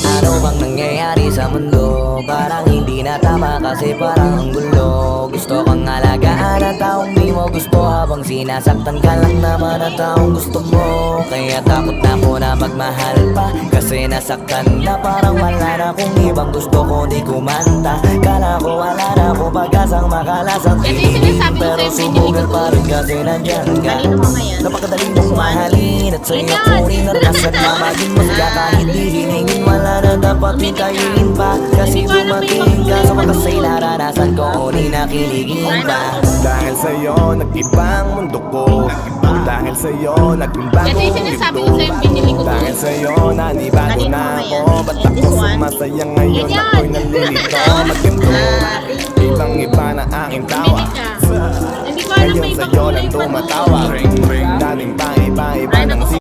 Ano bang nangyayari sa mundo? Parang hindi na tama kasi parang ang gulo. Gusto kang alagaan ang taong di mo gusto, habang sinasaktan ka lang naman ang taong gusto mo. Kaya takot na ako na magmahal pa, kasi nasaktan na parang wala na kung ibang gusto ko di kumanta. Kala ko wala na ako pag-asang makalasang tingin, pero sumugal pa rin kasi nandyan ka. Napakadali mong mahalin at sa'yo kunin naranasan na maging masaya. Kahit di hiningin wala na dapat hintayin pa, kasi dumating ka sa makasay naranasan ko di nakiligin pa. Dahil sa'yo nag-ibang mundo ko, dahil sa'yo nag-ibang mundo. Dahil sa'yo nanibago na ako, ba't ako sumasaya ngayon ako'y nalilito. Magkento, ibang iba na aking tawa, ngayon sa'yo lang tumatawa. Dating pa iba-iba ng